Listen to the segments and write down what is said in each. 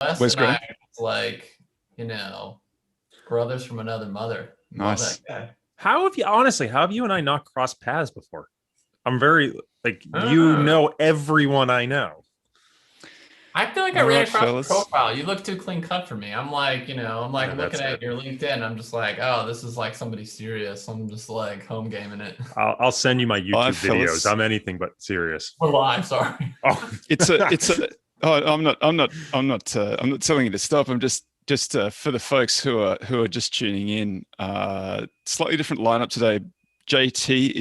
Wes Where's and I Graham? was like, you know, brothers from another mother. Love that Nice. guy. How have you and I not crossed paths before? I'm very like, I don't you know. know everyone I know. I feel like I All ran right, across your fellas. profile. You look too clean cut for me. I'm like, I'm like Yeah, looking that's at it. your LinkedIn. I'm just like, oh, this is like somebody serious. I'm just like home gaming it. I'll send you my All right, YouTube videos. fellas. I'm anything but serious. We're live, sorry. Oh, It's a. Oh, I'm not telling you to stop. I'm just for the folks who are just tuning in. Slightly different lineup today. JT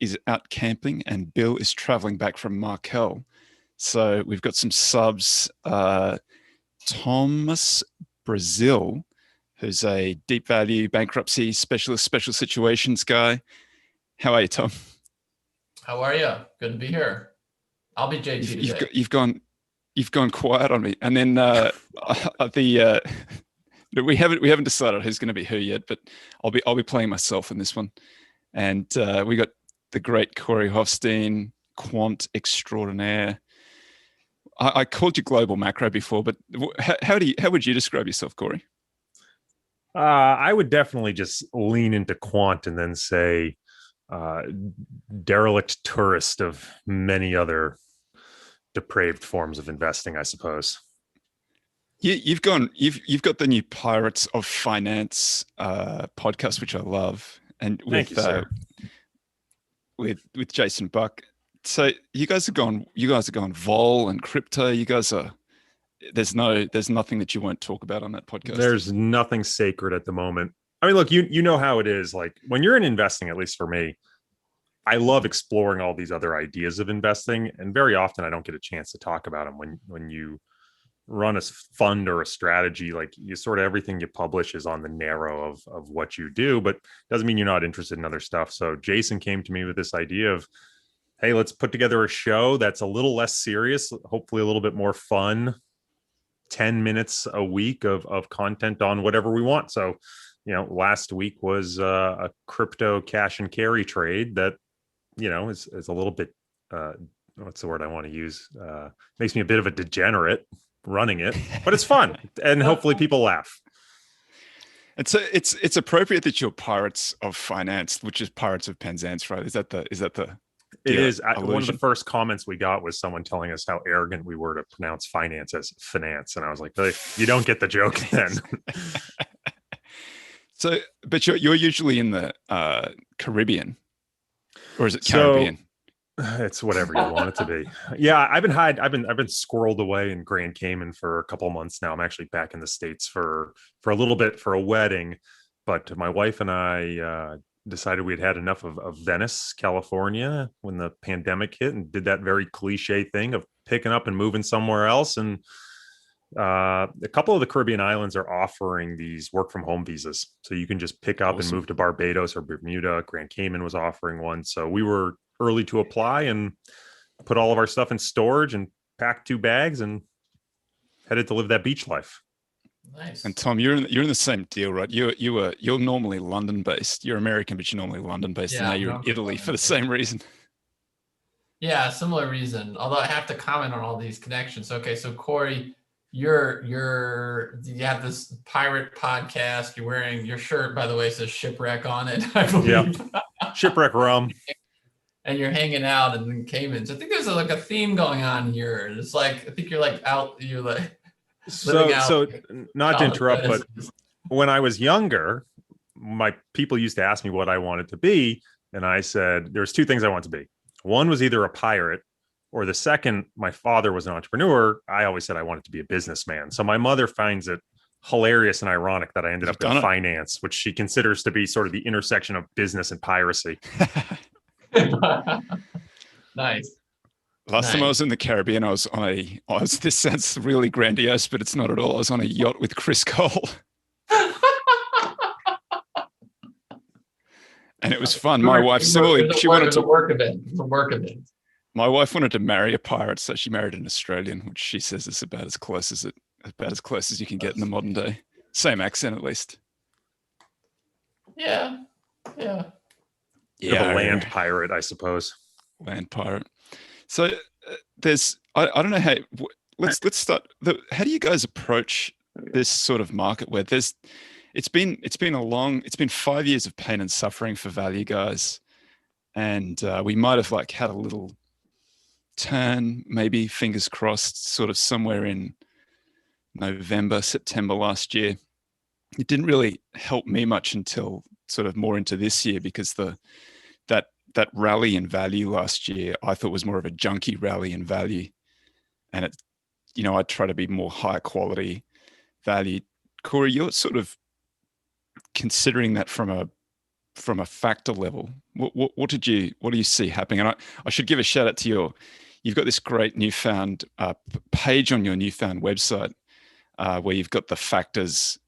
is out camping, and Bill is traveling back from Markel. So we've got some subs. Thomas Brazil, who's a deep value bankruptcy specialist, special situations guy. How are you, Tom? How are you? Good to be here. I'll be JT today. You've gone quiet on me, and then the we haven't decided who's going to be who yet, but I'll be playing myself in this one, and we got the great Corey Hofstein, quant extraordinaire. I called you global macro before, but how would you describe yourself, Corey? I would definitely just lean into quant and then say derelict tourist of many other depraved forms of investing, I suppose. You've got the new Pirates of Finance podcast, which I love, and Thank you, sir. With Jason Buck. So you guys are going vol and crypto. You guys are there's nothing that you won't talk about on that podcast. There's nothing sacred at the moment. I mean, look, you know how it is. Like when you're in investing, at least for me, I love exploring all these other ideas of investing, and very often I don't get a chance to talk about them. When you run a fund or a strategy, like you sort of everything you publish is on the narrow of what you do, but doesn't mean you're not interested in other stuff. So Jason came to me with this idea of, hey, let's put together a show that's a little less serious, hopefully a little bit more fun, 10 minutes a week of content on whatever we want. So, last week was a crypto cash and carry trade that, is a little bit, what's the word I want to use? Makes me a bit of a degenerate running it, but it's fun. And hopefully people laugh. And so it's appropriate that you're Pirates of Finance, which is Pirates of Penzance, right? Is that the It is. allusion? One of the first comments we got was someone telling us how arrogant we were to pronounce finance as finance. And I was like, hey, you don't get the joke then. So, but you're usually in the Caribbean, or is it Caribbean? It's whatever you want it to be. Yeah, I've been squirreled away in Grand Cayman for a couple months now. I'm actually back in the States for a little bit for a wedding, but my wife and I decided we'd had enough of Venice, California when the pandemic hit, and did that very cliche thing of picking up and moving somewhere else. And a couple of the Caribbean islands are offering these work from home visas. So you can just pick up and move to Barbados or Bermuda. Grand Cayman was offering one. So we were early to apply and put all of our stuff in storage and packed 2 bags and headed to live that beach life. Nice. And Tom, you're in the same deal, right? You're normally London based. You're American, but you're normally London based, and now you're in Italy for the same reason. Yeah, similar reason. Although I have to comment on all these connections. Okay, so Corey, you have this pirate podcast. You're wearing your shirt, by the way, says shipwreck on it, I believe. Yeah. Shipwreck rum. And you're hanging out in the Caymans. I think there's like a theme going on here. It's like I think you're like out. You're like so not to interrupt, but when I was younger, my people used to ask me what I wanted to be, and I said there's 2 things I want to be. One was either a pirate, or the second, my father was an entrepreneur. I always said I wanted to be a businessman. So my mother finds it hilarious and ironic that I ended up in finance, which she considers to be sort of the intersection of business and piracy. Nice. Last time I was in the Caribbean, this sounds really grandiose, but it's not at all. I was on a yacht with Chris Cole. And it was fun. My wife similarly, she wanted to work event. It's a work event. My wife wanted to marry a pirate, so she married an Australian, which she says is about as close as you can get in the modern day. Same accent, at least. Yeah. A land pirate, I suppose. Land pirate. So I don't know how, let's start. How do you guys approach this sort of market where it's been 5 years of pain and suffering for value guys, and we might have like had a little turn, maybe fingers crossed, sort of somewhere in November, September last year. It didn't really help me much until sort of more into this year, because that rally in value last year I thought was more of a junky rally in value, and I try to be more high quality value. Corey, you're sort of considering that from a factor level. What do you see happening? And I should give a shout out to you've got this great newfound page on your newfound website where you've got the factors,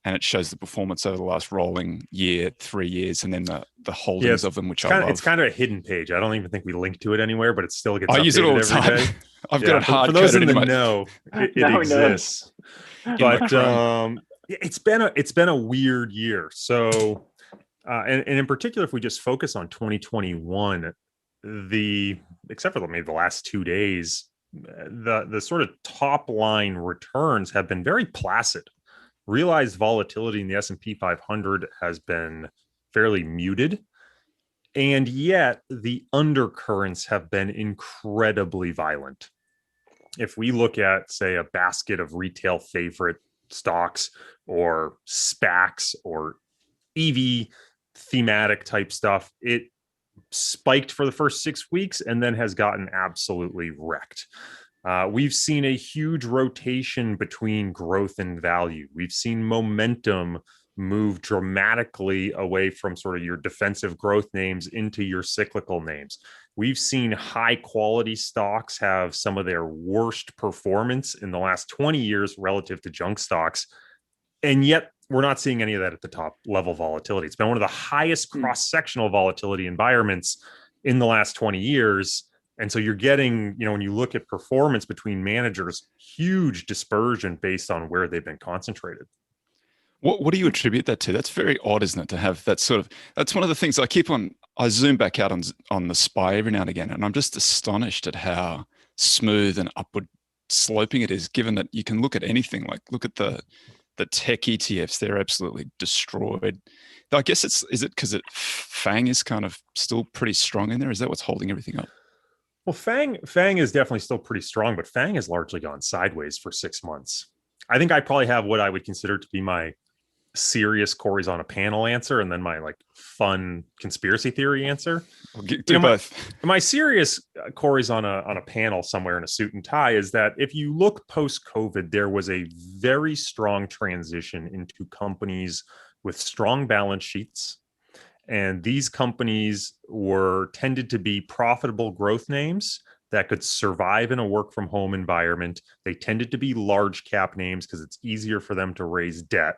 and it shows the performance over the last rolling year, 3 years, and then the holdings of them, which I love. It's kind of a hidden page. I don't even think we link to it anywhere, but it still gets. I use it all the time. Day. I've got it hard for those in the my... know, it exists. But it's been a weird year. So, and in particular, if we just focus on 2021, except for maybe the last 2 days, the sort of top line returns have been very placid. Realized volatility in the S&P 500 has been fairly muted, and yet the undercurrents have been incredibly violent. If we look at, say, a basket of retail favorite stocks or SPACs or EV thematic type stuff, it spiked for the first 6 weeks and then has gotten absolutely wrecked. We've seen a huge rotation between growth and value. We've seen momentum move dramatically away from sort of your defensive growth names into your cyclical names. We've seen high quality stocks have some of their worst performance in the last 20 years relative to junk stocks. And yet we're not seeing any of that at the top level volatility. It's been one of the highest cross-sectional volatility environments in the last 20 years. And so you're getting, when you look at performance between managers, huge dispersion based on where they've been concentrated. What do you attribute that to? That's very odd, isn't it? To have that sort of, that's one of the things I zoom back out on the SPY every now and again, and I'm just astonished at how smooth and upward sloping it is, given that you can look at anything, like look at the tech ETFs, they're absolutely destroyed. I guess is it because FANG is kind of still pretty strong in there? Is that what's holding everything up? Well, FANG is definitely still pretty strong, but FANG has largely gone sideways for 6 months. I think I probably have what I would consider to be my serious Corey's on a panel answer, and then my like fun conspiracy theory answer. Do both. My serious Corey's on a panel somewhere in a suit and tie is that if you look post-COVID, there was a very strong transition into companies with strong balance sheets. And these companies tended to be profitable growth names that could survive in a work from home environment. They tended to be large cap names because it's easier for them to raise debt.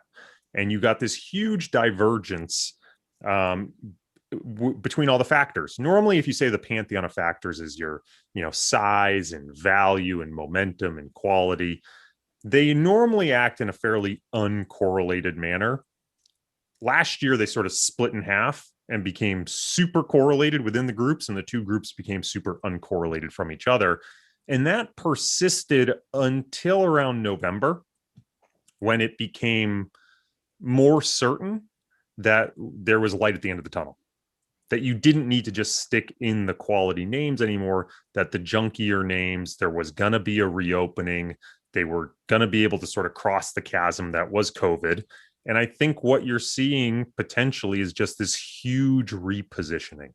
And you got this huge divergence between all the factors. Normally, if you say the pantheon of factors is your, size and value and momentum and quality, they normally act in a fairly uncorrelated manner. Last year, they sort of split in half and became super correlated within the groups, and the two groups became super uncorrelated from each other. And that persisted until around November, when it became more certain that there was light at the end of the tunnel, that you didn't need to just stick in the quality names anymore, that the junkier names, there was going to be a reopening. They were going to be able to sort of cross the chasm that was COVID. And I think what you're seeing potentially is just this huge repositioning.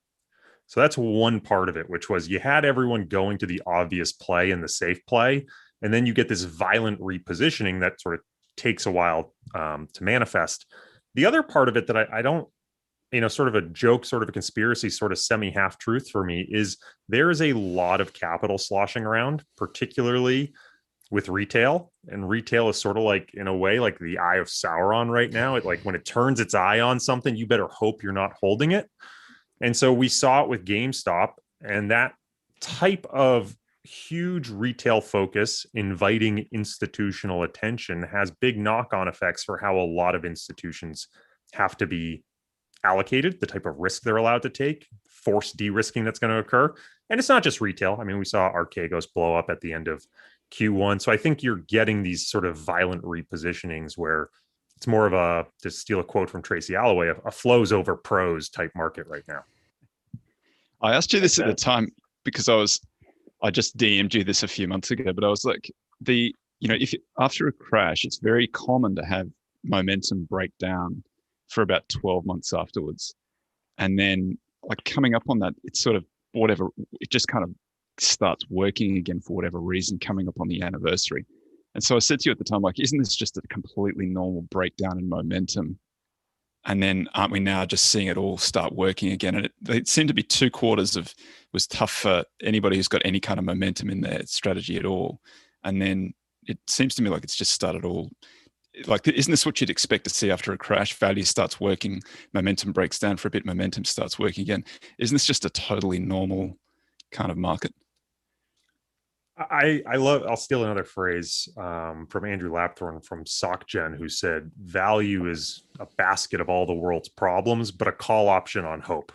So that's one part of it, which was you had everyone going to the obvious play and the safe play. And then you get this violent repositioning that sort of takes a while to manifest. The other part of it that I don't, sort of a joke, sort of a conspiracy, sort of semi-half truth for me is there is a lot of capital sloshing around, particularly with retail. And retail is sort of like, in a way, like the eye of Sauron right now. It like when it turns its eye on something, you better hope you're not holding it. And so we saw it with GameStop, and that type of huge retail focus inviting institutional attention has big knock-on effects for how a lot of institutions have to be allocated, the type of risk they're allowed to take, forced de-risking that's going to occur. And it's not just retail. I mean, we saw Archegos blow up at the end of Q1. So I think you're getting these sort of violent repositionings where it's more of a, to steal a quote from Tracy Alloway, a flows over pros type market right now. I asked you this at the time because I just DM'd you this a few months ago, but I was like, if after a crash, it's very common to have momentum break down for about 12 months afterwards. And then like coming up on that, it's sort of whatever, it just kind of starts working again for whatever reason coming up on the anniversary. And so I said to you at the time, like, isn't this just a completely normal breakdown in momentum? And then aren't we now just seeing it all start working again? And it seemed to be 2 quarters was tough for anybody who's got any kind of momentum in their strategy at all. And then it seems to me like it's just started all, like, isn't this what you'd expect to see after a crash? Value starts working, momentum breaks down for a bit, momentum starts working again. Isn't this just a totally normal kind of market? I'll steal another phrase from Andrew Lapthorne from SocGen, who said, value is a basket of all the world's problems, but a call option on hope.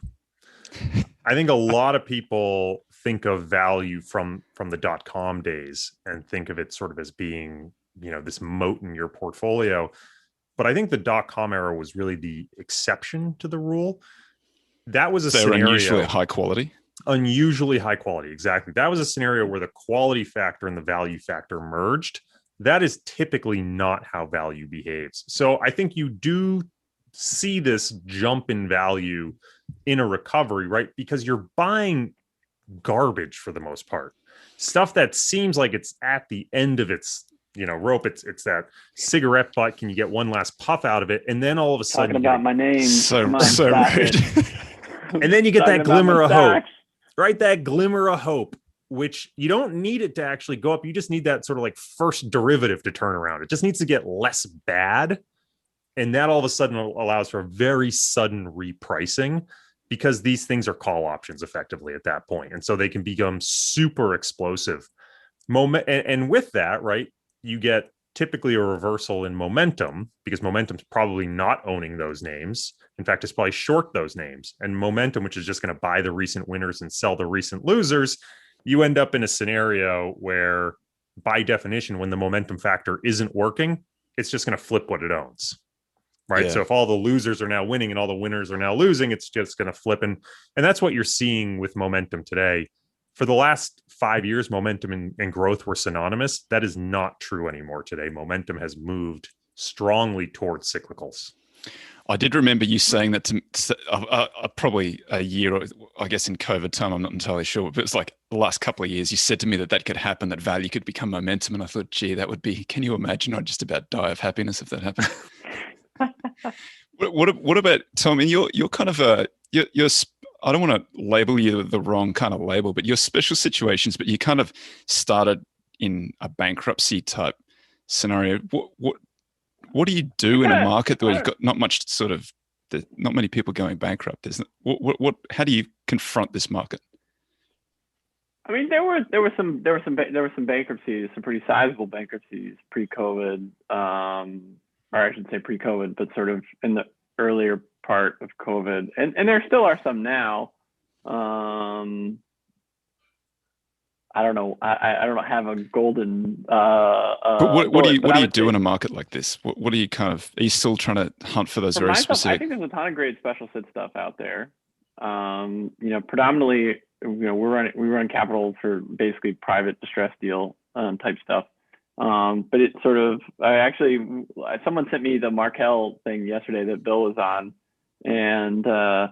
I think a lot of people think of value from the .com days and think of it sort of as being, this moat in your portfolio. But I think the .com era was really the exception to the rule. That was a scenario. Unusually high quality. Unusually high quality. Exactly. That was a scenario where the quality factor and the value factor merged. That is typically not how value behaves. So I think you do see this jump in value in a recovery, right? Because you're buying garbage for the most part. Stuff that seems like it's at the end of its, rope. It's that cigarette butt. Can you get one last puff out of it? And then all of a sudden, talking about my name. So rude. And then you get that glimmer of hope. Right? That glimmer of hope, which you don't need it to actually go up. You just need that sort of like first derivative to turn around. It just needs to get less bad. And that all of a sudden allows for a very sudden repricing because these things are call options effectively at that point. And so they can become super explosive. And with that, right, you get typically a reversal in momentum because momentum's probably not owning those names. In fact, it's probably short those names. And momentum, which is just going to buy the recent winners and sell the recent losers, you end up in a scenario where, by definition, when the momentum factor isn't working, it's just going to flip what it owns. Right. Yeah. So if all the losers are now winning and all the winners are now losing, it's just going to flip. And that's what you're seeing with momentum today. For the last 5 years, momentum and growth were synonymous. That is not true anymore today. Momentum has moved strongly towards cyclicals. I did remember you saying that to probably a year, I guess in COVID time, I'm not entirely sure, but it's like the last couple of years, you said to me that could happen, that value could become momentum. And I thought, gee, that would be, can you imagine? I'd just about die of happiness if that happened. What about, Tom, you're kind of you're I don't want to label you the wrong kind of label, but you're special situations, but you kind of started in a bankruptcy type scenario. What do you do in a market where you've got not much not many people going bankrupt? Isn't it? How do you confront this market? I mean, there were some bankruptcies, some pretty sizable bankruptcies pre-COVID, or I should say pre-COVID, but sort of in the earlier part of COVID, and there still are some now. I don't know. I don't have a golden. But what do you do in a market like this? What are you are you still trying to hunt for those very specific? I think there's a ton of great special sit stuff out there. Predominantly, we run capital for basically private distress deal type stuff. But it's sort of, someone sent me the Markel thing yesterday that Bill was on, and I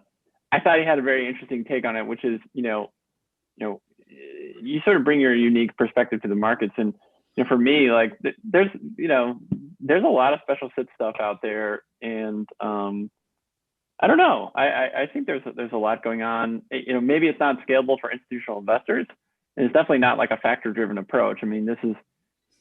thought he had a very interesting take on it, which is, you sort of bring your unique perspective to the markets. And for me, like there's a lot of special sit stuff out there. And I don't know. I think there's a lot going on. Maybe it's not scalable for institutional investors, and it's definitely not like a factor driven approach. I mean,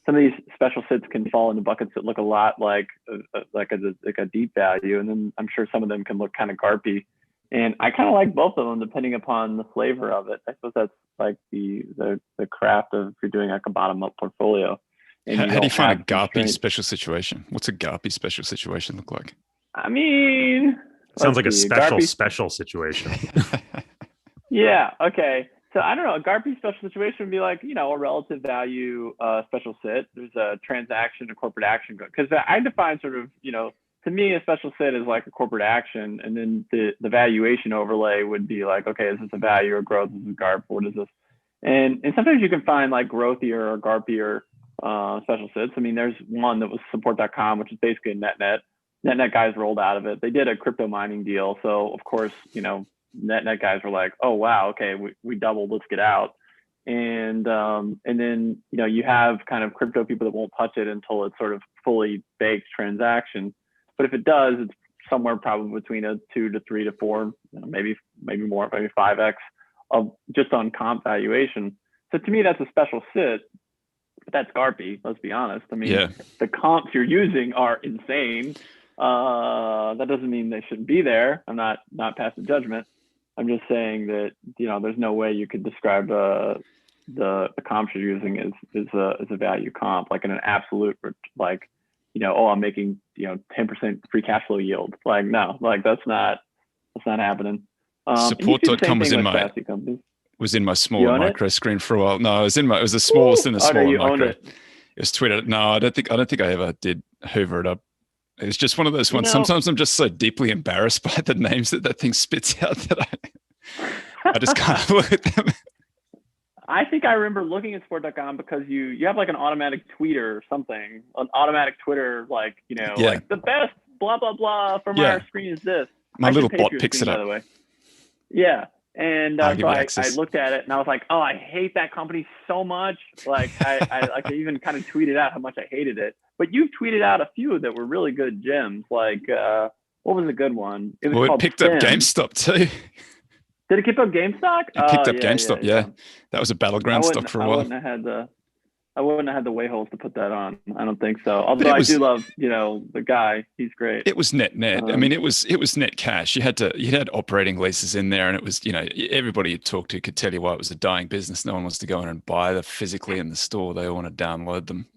some of these special sits can fall into buckets that look a lot like a deep value. And then I'm sure some of them can look kind of garpy. And I kind of like both of them depending upon the flavor of it. I suppose that's like the craft of if you're doing like a bottom up portfolio. How do you find a garpy special situation? What's a garpy special situation look like? I mean, sounds like a special situation. Yeah. Okay. So I don't know. A GARPy special situation would be like, a relative value special sit. There's a transaction, a corporate action, because I define sort of, to me, a special sit is like a corporate action, and then the valuation overlay would be like, okay, is this a value or growth? Is this a GARP? What is this? And sometimes you can find like growthier or GARPier special sits. I mean, there's one that was support.com, which is basically a net. Net guys rolled out of it. They did a crypto mining deal. So of course, net guys were like, oh, wow, okay, we doubled, let's get out. And then, you have kind of crypto people that won't touch it until it's sort of fully baked transaction. But if it does, it's somewhere probably between a 2 to 3 to 4, maybe more, maybe 5x of just on comp valuation. So to me, that's a special sit, but that's GARPy, let's be honest. I mean, The comps you're using are insane. That doesn't mean they shouldn't be there. I'm not passing judgment. I'm just saying that, there's no way you could describe the comps you're using as a value comp, like in an absolute, like, I'm making, 10% free cash flow yield. Like, no, like that's not happening. Support.com was in my smaller micro screen for a while. No, it was the smallest in the smaller micro. It was Twitter. No, I don't think I ever did hoover it up. It's just one of those ones. Sometimes I'm just so deeply embarrassed by the names that thing spits out that I just can't look at them. I think I remember looking at sport.com because you have like an automatic tweeter or something, an automatic Twitter, like, like the best blah, blah, blah from our screen is this. My little bot picks it up. By the way. Yeah. And so I looked at it and I was like, oh, I hate that company so much. Like I even kind of tweeted out how much I hated it. But you've tweeted out a few that were really good gems. Like, what was a good one? It picked up GameStop too. Did it pick up GameStop? It picked up GameStop, yeah. That was a battleground stock for a while. I wouldn't have had the way-holes to put that on. I don't think so. Although I do love, the guy. He's great. It was net. I mean, it was net cash. You had operating leases in there, and it was, everybody you talked to could tell you why it was a dying business. No one wants to go in and buy them physically in the store. They all want to download them.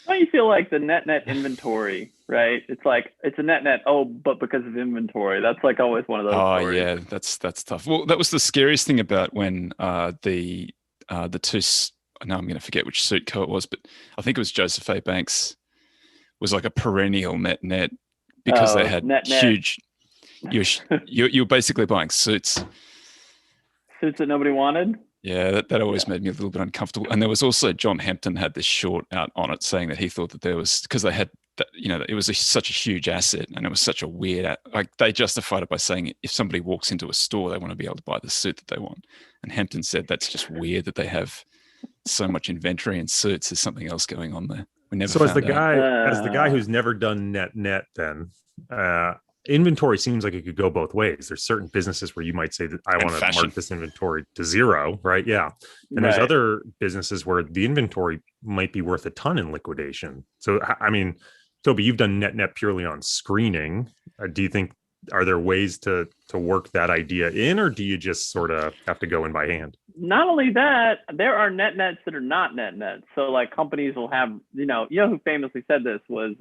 Don't you feel like the net inventory, right? It's like it's a net. Oh, but because of inventory, that's like always one of those. Oh stories. Yeah, that's tough. Well, that was the scariest thing about when the two. Now I'm going to forget which suit co it was, but I think it was Joseph A. Banks was like a perennial net because they had huge. You're basically buying suits that nobody wanted. Yeah, that always made me a little bit uncomfortable. And there was also John Hampton had this short out on it saying that he thought that there was, because they had, it was such a huge asset and it was such a weird, like they justified it by saying if somebody walks into a store, they want to be able to buy the suit that they want. And Hampton said that's just weird that they have so much inventory in suits. There's something else going on there. We never. So as the guy who's never done net, then inventory seems like it could go both ways. There's certain businesses where you might say that I want to mark this inventory to zero, right? Yeah. And there's other businesses where the inventory might be worth a ton in liquidation. So, I mean, Toby, you've done net purely on screening. Do you think, are there ways to work that idea in, or do you just sort of have to go in by hand? Not only that, there are nets that are not net. So like companies will have, who famously said this was,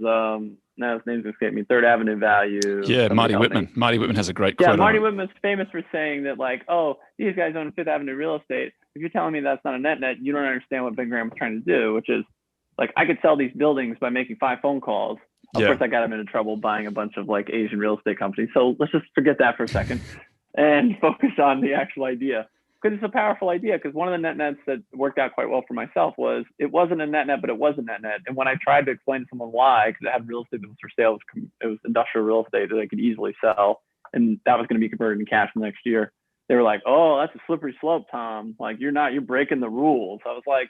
now his name's escaped me, Third Avenue Value. Yeah, Marty Whitman. Marty Whitman has a great quote. Yeah, Marty Whitman's famous for saying that, like, oh, these guys own Fifth Avenue real estate. If you're telling me that's not a net, you don't understand what Ben Graham was trying to do, which is, like, I could sell these buildings by making 5 phone calls. Of course, I got him into trouble buying a bunch of, like, Asian real estate companies. So let's just forget that for a second and focus on the actual idea. Because it's a powerful idea. Because one of the nets that worked out quite well for myself was it wasn't a net, but it was a net. And when I tried to explain to someone why, because it had real estate that was for sale, it was industrial real estate that I could easily sell, and that was going to be converted into cash the next year. They were like, "Oh, that's a slippery slope, Tom. Like you're breaking the rules." I was like,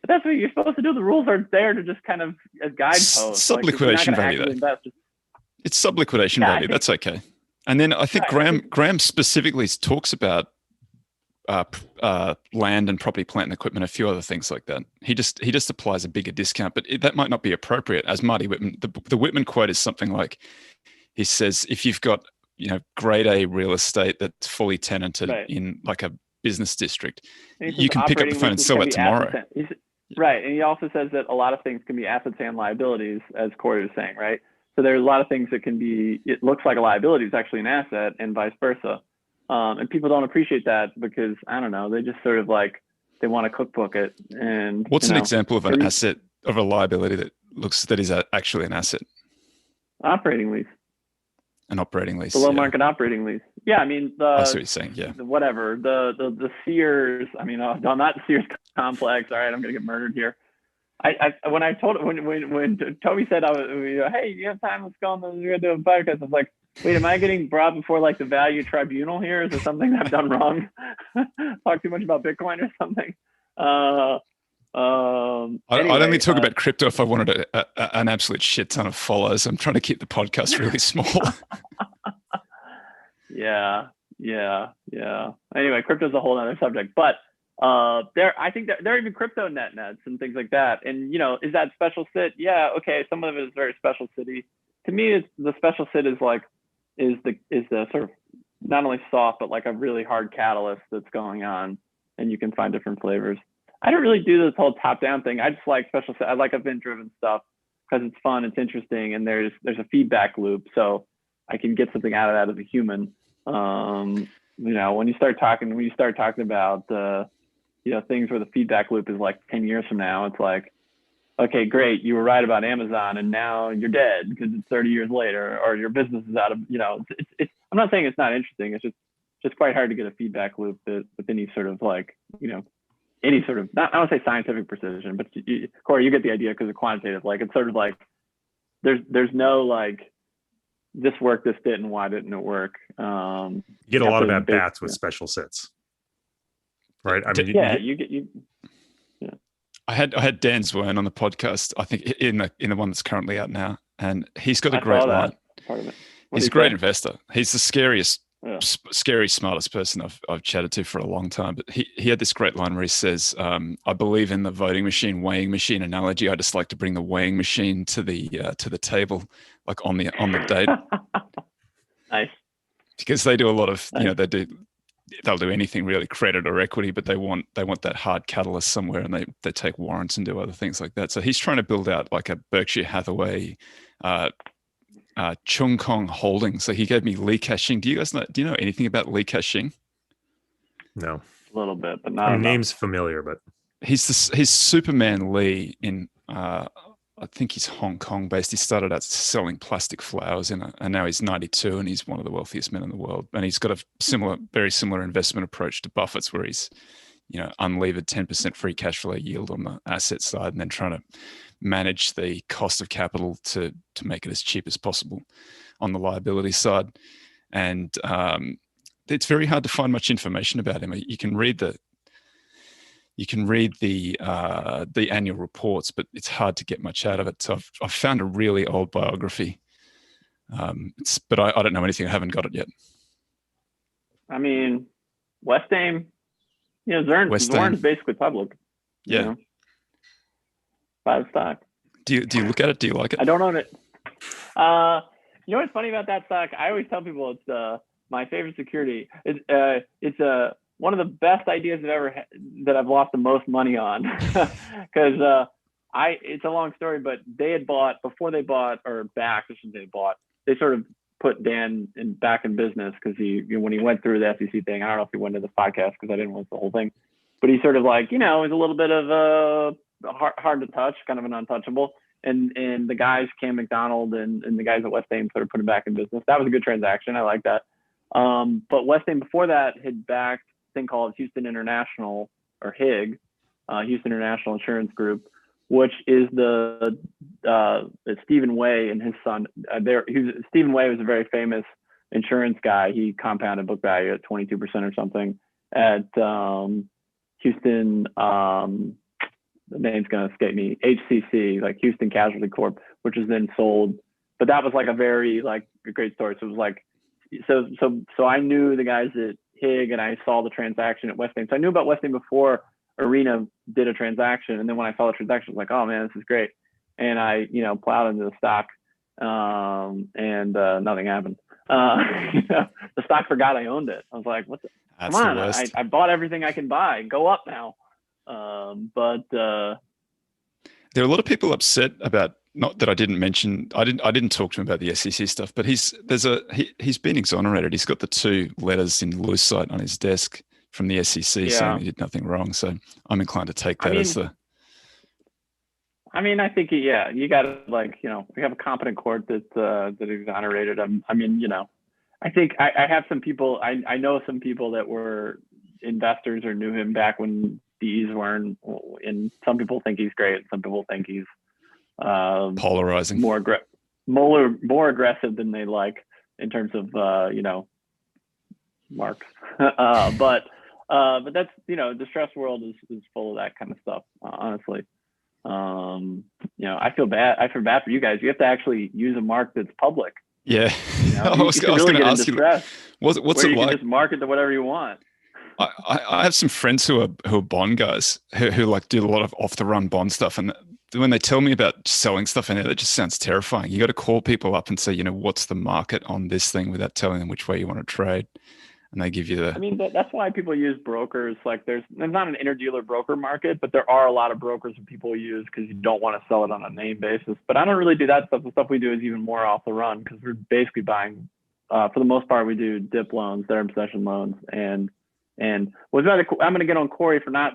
"But that's what you're supposed to do. The rules are there to just kind of as guideposts." Sub-liquidation value, though. It's sub-liquidation value. That's okay. And then I think Graham specifically talks about land and property, plant and equipment, a few other things like that. He just applies a bigger discount, but that might not be appropriate. As Marty Whitman, the Whitman quote is something like, he says, if you've got grade A real estate that's fully tenanted in like a business district, you can pick up the phone and sell it tomorrow. Right, and he also says that a lot of things can be assets and liabilities, as Corey was saying, right? So there are a lot of things that can be, it looks like a liability is actually an asset, and vice versa. And people don't appreciate that because I don't know, they just sort of like they want to cookbook it. And what's an example of an asset of a liability that is actually an asset? Operating lease. An operating lease. Below market operating lease. Yeah, I mean I see what you're saying. Yeah. Whatever the Sears. I mean, no, not the Sears complex. All right, I'm gonna get murdered here. When Toby said hey, you have time? Let's go on. We're gonna do a podcast. I was like, wait, am I getting brought before like the value tribunal here? Is there something I've done wrong? Talk too much about Bitcoin or something? I'd only talk about crypto if I wanted an absolute shit ton of followers. I'm trying to keep the podcast really small. Yeah. Anyway, crypto's a whole other subject, but I think there are even crypto nets and things like that. And is that special sit? Yeah, okay. Some of it is very special city. To me, it's the special sit is the sort of not only soft but like a really hard catalyst that's going on, and you can find different flavors. I don't really do this whole top-down thing. I just like special. I like event-driven stuff because it's fun, it's interesting, and there's a feedback loop, so I can get something out of that as a human. When you start talking about things where the feedback loop is like 10 years from now, it's like, okay, great, you were right about Amazon, and now you're dead because it's 30 years later, or your business is out of. It's I'm not saying it's not interesting. It's just quite hard to get a feedback loop with any sort of like any sort of, not, I don't say scientific precision, but Corey, you get the idea because of quantitative. Like it's sort of like there's no like this worked, this didn't, why didn't it work? You get a lot of at bats with special sits, right? I mean, I had Dan Zwern on the podcast. I think in the one that's currently out now, and he's got a great line. Part of it. He's a great investor. He's the scariest. Scary smartest person I've chatted to for a long time, but he had this great line where he says, I believe in the voting machine weighing machine analogy. I just like to bring the weighing machine to the table, like on the date. Nice. Because they do a lot of they'll do anything really, credit or equity, but they want that hard catalyst somewhere, and they take warrants and do other things like that. So he's trying to build out like a Berkshire Hathaway Chung Kong Holdings. So he gave me Li Ka-shing. Do you know anything about Li Ka-shing? No, a little bit, but not. Name's familiar, but he's Superman Lee in I think he's Hong Kong based. He started out selling plastic flowers and now he's 92 and he's one of the wealthiest men in the world. And he's got a very similar investment approach to Buffett's, where he's unlevered 10% free cash flow yield on the asset side, and then trying to manage the cost of capital to make it as cheap as possible on the liability side. And it's very hard to find much information about him. You can read the annual reports, but it's hard to get much out of it. So I've found a really old biography, but I don't know anything. I haven't got it yet. I mean, West Aim, Zorn's basically public. Yeah. Buy the stock. Do you look at it? Do you like it? I don't own it. What's funny about that stock? I always tell people it's my favorite security. It's one of the best ideas that I've lost the most money on, because it's a long story, but they had bought before they bought, or back, I shouldn't say bought. They sort of put Dan back in business because when he went through the SEC thing. I don't know if he went to the podcast because I didn't watch the whole thing, but he sort of like was a little bit of hard to touch, kind of an untouchable. And the guys, Cam McDonald and the guys at West Aim, sort of put him back in business. That was a good transaction. I like that. But West Aim before that had backed a thing called Houston International, or HIG, Houston International Insurance Group, which is the Stephen Way and his son. Stephen Way was a very famous insurance guy. He compounded book value at 22% or something at Houston. The name's going to escape me. HCC, like Houston Casualty Corp, which was then sold. But that was like a very a great story. So it was like, so I knew the guys at HIG, and I saw the transaction at West Aim. So I knew about West Aim before Arena did a transaction. And then when I saw the transaction, I was like, oh man, this is great. And I, plowed into the stock, and nothing happened. The stock forgot I owned it. I was like, what the? That's come on, the worst. I bought everything I can buy. Go up now. But there are a lot of people upset about not that I didn't mention, I didn't talk to him about the SEC stuff, but he's been exonerated. He's got the 2 letters in loose sight on his desk from the SEC saying he did nothing wrong. So I'm inclined to take that as the. I think you got to we have a competent court that exonerated him. I think I have some people. I know some people that were investors or knew him back when D's weren't. And some people think he's great. Some people think he's polarizing, more aggressive than they like in terms of marks. But that's the stress world is full of that kind of stuff. Honestly, I feel bad. I feel bad for you guys. You have to actually use a mark that's public. Yeah, I was going to ask you, what's it like? You can just market to whatever you want. I have some friends who are bond guys who like do a lot of off the run bond stuff, and when they tell me about selling stuff in there, that just sounds terrifying. You got to call people up and say, what's the market on this thing without telling them which way you want to trade, and they give you the. That's why people use brokers. Like there's not an interdealer broker market, but there are a lot of brokers that people use because you don't want to sell it on a name basis. But I don't really do that stuff. The stuff we do is even more off the run because we're basically buying. For the most part, we do dip loans, they're in possession loans, and what's rather cool, I'm going to get on Corey for not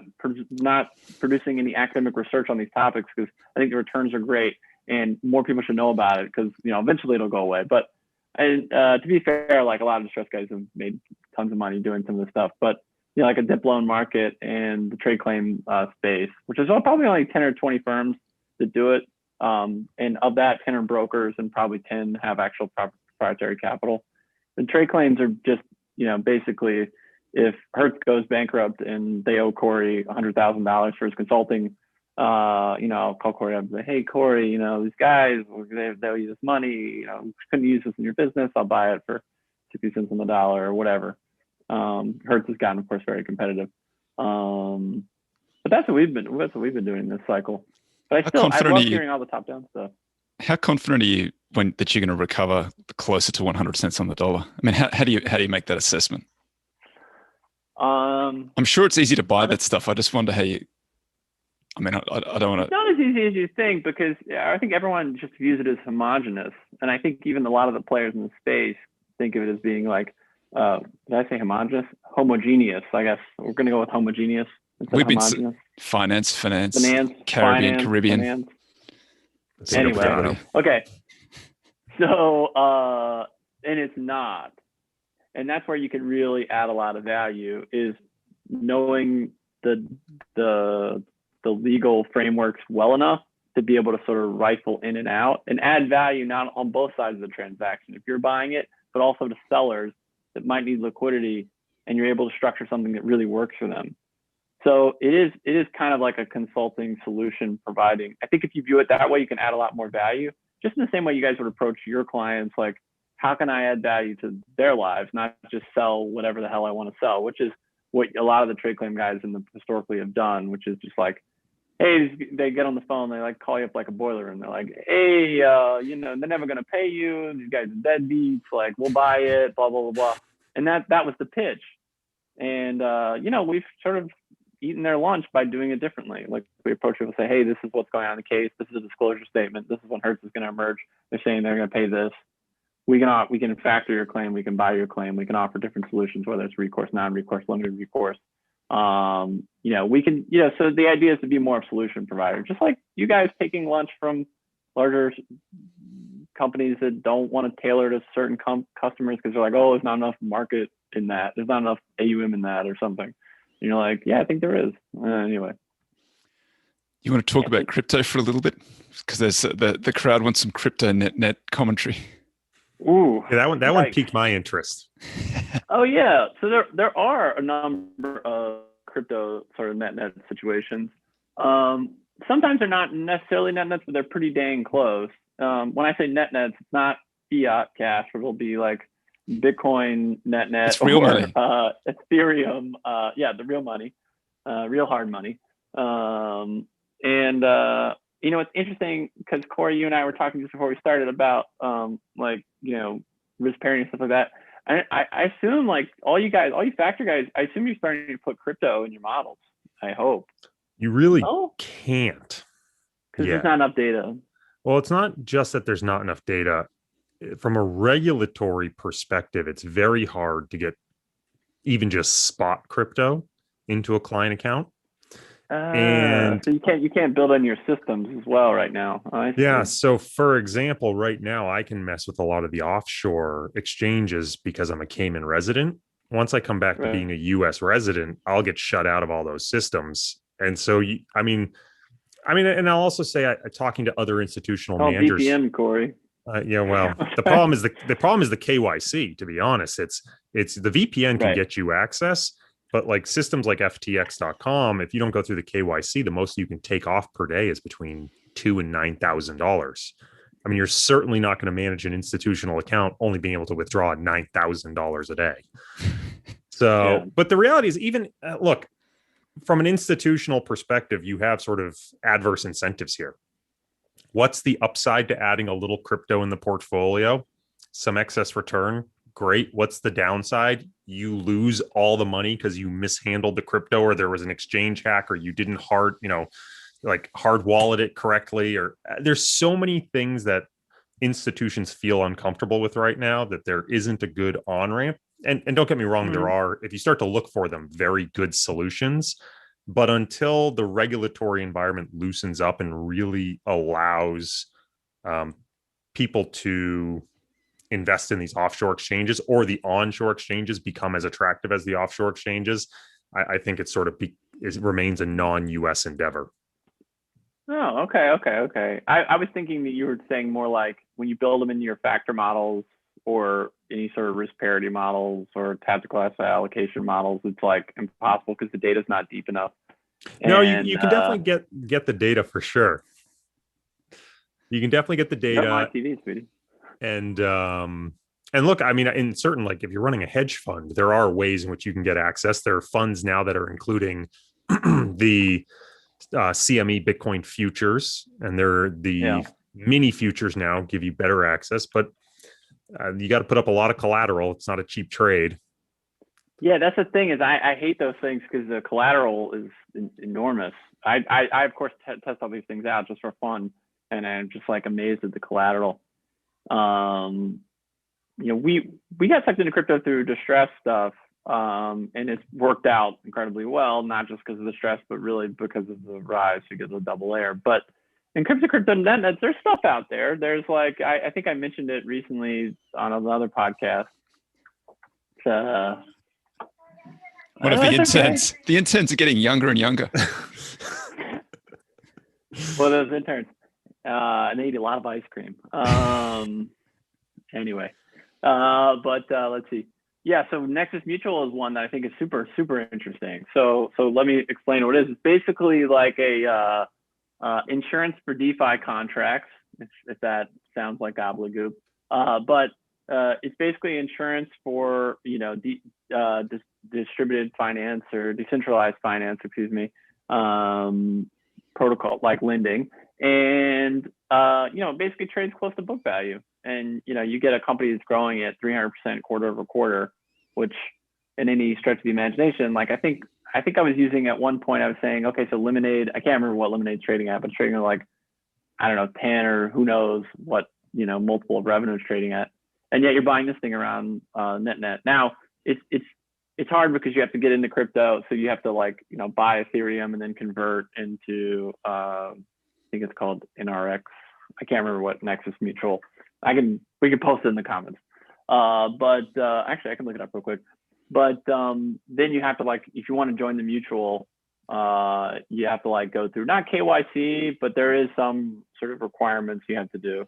producing any academic research on these topics because I think the returns are great and more people should know about it because eventually it'll go away. But to be fair, like a lot of distressed guys have made tons of money doing some of this stuff. But like a dip loan market and the trade claim space, which is probably only 10 or 20 firms that do it, and of that 10 are brokers and probably 10 have actual proprietary capital. The trade claims are just basically. If Hertz goes bankrupt and they owe Corey $100,000 for his consulting, I'll call Corey up and say, hey, Corey, these guys, they owe you this money, couldn't use this in your business. I'll buy it for 60 cents on the dollar or whatever. Hertz has gotten, of course, very competitive. But that's what we've been doing this cycle. But I love hearing all the top down stuff. How confident are you that you're going to recover closer to 100 cents on the dollar? I mean, how do you make that assessment? I'm sure it's easy to buy that stuff. I just wonder how you. I don't want to. It's not as easy as you think because I think everyone just views it as homogenous, and I think even a lot of the players in the space think of it as being like, did I say homogenous? Homogeneous. I guess we're going to go with homogeneous. We've been finance, Caribbean. Finance. Anyway, okay. So, and it's not. And that's where you can really add a lot of value is knowing the legal frameworks well enough to be able to sort of rifle in and out and add value not on both sides of the transaction. If you're buying it, but also to sellers that might need liquidity and you're able to structure something that really works for them. So it is kind of like a consulting solution providing. I think if you view it that way, you can add a lot more value, just in the same way you guys would approach your clients, like, how can I add value to their lives, not just sell whatever the hell I want to sell, which is what a lot of the trade claim guys historically have done, which is just like, hey, they get on the phone, they like call you up like a boiler and they're like, hey, they're never going to pay you. These guys are deadbeats. Like, we'll buy it, blah, blah, blah, blah. And that was the pitch. And, we've sort of eaten their lunch by doing it differently. Like we approach people and say, hey, this is what's going on in the case. This is a disclosure statement. This is when Hertz is going to emerge. They're saying they're going to pay this. We can factor your claim. We can buy your claim. We can offer different solutions, whether it's recourse, non-recourse, limited recourse. So the idea is to be more of a solution provider, just like you guys taking lunch from larger companies that don't want to tailor to certain customers because they're like, oh, there's not enough market in that. There's not enough AUM in that or something. And you're like, yeah, I think there is. Anyway. You want to talk about crypto for a little bit? Because there's the crowd wants some crypto net commentary. Ooh, yeah, that one piqued my interest. Oh yeah, so there are a number of crypto sort of net situations. Sometimes they're not necessarily net nets, but they're pretty dang close. When I say net nets, it's not fiat cash, but it'll be like Bitcoin net. It's real money. Ethereum, the real money, real hard money. It's interesting because Corey, you and I were talking just before we started about risk parity and stuff like that. I assume like all you factor guys, I assume you're starting to put crypto in your models. I hope. You really can't. Because there's not enough data. Well, it's not just that there's not enough data. From a regulatory perspective, it's very hard to get even just spot crypto into a client account. And so you can't build on your systems as well right now. yeah, so for example, right now I can mess with a lot of the offshore exchanges because I'm a Cayman resident. Once I come back to being a US resident, I'll get shut out of all those systems. And so I mean, and I'll also say, talking to other institutional managers. VPN, Corey. Yeah, well, the problem is the KYC. To be honest, it's the VPN can get you access, but like systems like FTX.com, if you don't go through the KYC, the most you can take off per day is between $2,000 and $9,000. I mean, you're certainly not going to manage an institutional account only being able to withdraw $9,000 a day. So, but the reality is, even look, from an institutional perspective, you have sort of adverse incentives here. What's the upside to adding a little crypto in the portfolio? Some excess return. Great. What's the downside? You lose all the money because you mishandled the crypto, or there was an exchange hack, or you didn't hard wallet it correctly. Or there's so many things that institutions feel uncomfortable with right now that there isn't a good on-ramp. And don't get me wrong, there are, if you start to look for them, very good solutions. But until the regulatory environment loosens up and really allows people to invest in these offshore exchanges, or the onshore exchanges become as attractive as the offshore exchanges, I think it sort of remains a non-US endeavor. Oh, okay. I was thinking that you were saying more like when you build them into your factor models or any sort of risk parity models or tactical asset allocation models, it's like impossible because the data is not deep enough. No, you can definitely get the data for sure. You can definitely get the data. My TV, sweetie. And look, I mean, in certain, like if you're running a hedge fund, there are ways in which you can get access. There are funds now that are including the CME Bitcoin futures, and they're the mini futures now give you better access, but you got to put up a lot of collateral. It's not a cheap trade. Yeah, that's the thing is I hate those things because the collateral is enormous. I of course test all these things out just for fun, and I'm just like amazed at the collateral. We got sucked into crypto through distress stuff, and it's worked out incredibly well, not just because of the stress, but really because of the rise, because of the double layer. But in crypto net, there's stuff out there. There's like I think I mentioned it recently on another podcast. What if the interns are getting younger and younger? Well, those interns, and they eat a lot of ice cream. Anyway, but let's see. Yeah, so Nexus Mutual is one that I think is super, super interesting. So let me explain what it is. It's basically like a insurance for DeFi contracts, if that sounds like gobbledygook. But it's basically insurance for distributed finance or decentralized finance, protocol like lending, and basically trades close to book value. And you get a company that's growing at 300% quarter over quarter, which in any stretch of the imagination, like I think I was using at one point, I was saying, okay, so Lemonade, I can't remember what Lemonade's trading at, but it's trading at like, I don't know, 10 or who knows what, multiple of revenue is trading at. And yet you're buying this thing around net. Now it's hard because you have to get into crypto. So you have to buy Ethereum and then convert into, I think it's called NRX. I can't remember what Nexus Mutual. We can post it in the comments. But actually I can look it up real quick. But then you have to if you want to join the mutual, you have to go through not KYC, but there is some sort of requirements you have to do.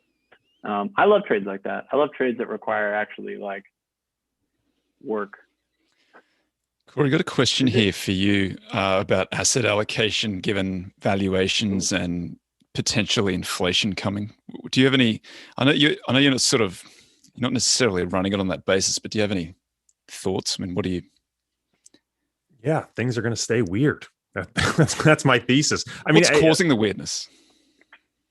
I love trades like that. I love trades that require actually work. Corey, got a question here for you about asset allocation given valuations and potentially inflation coming. Do you have any? I know you're not necessarily running it on that basis, but do you have any thoughts? I mean, what do you? Yeah, things are going to stay weird. That's my thesis. What's causing the weirdness?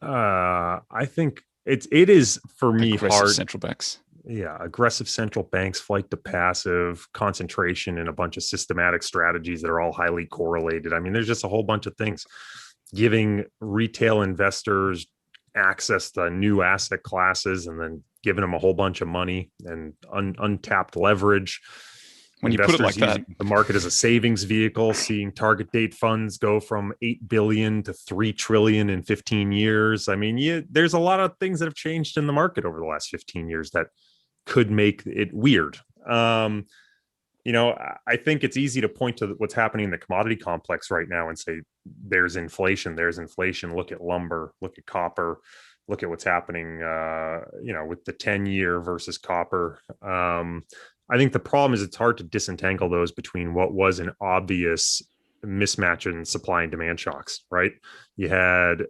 I think it is for me aggressive hard. Central banks. Yeah, aggressive central banks, flight to passive, concentration in a bunch of systematic strategies that are all highly correlated. I mean, there's just a whole bunch of things giving retail investors access to new asset classes and then giving them a whole bunch of money and untapped leverage. When you put it like that, the market as a savings vehicle, seeing target date funds go from 8 billion to 3 trillion in 15 years. I mean, there's a lot of things that have changed in the market over the last 15 years that could make it weird. I think it's easy to point to what's happening in the commodity complex right now and say, there's inflation. Look at lumber, look at copper, look at what's happening, with the 10-year versus copper. I think the problem is it's hard to disentangle those between what was an obvious mismatch in supply and demand shocks, right? You had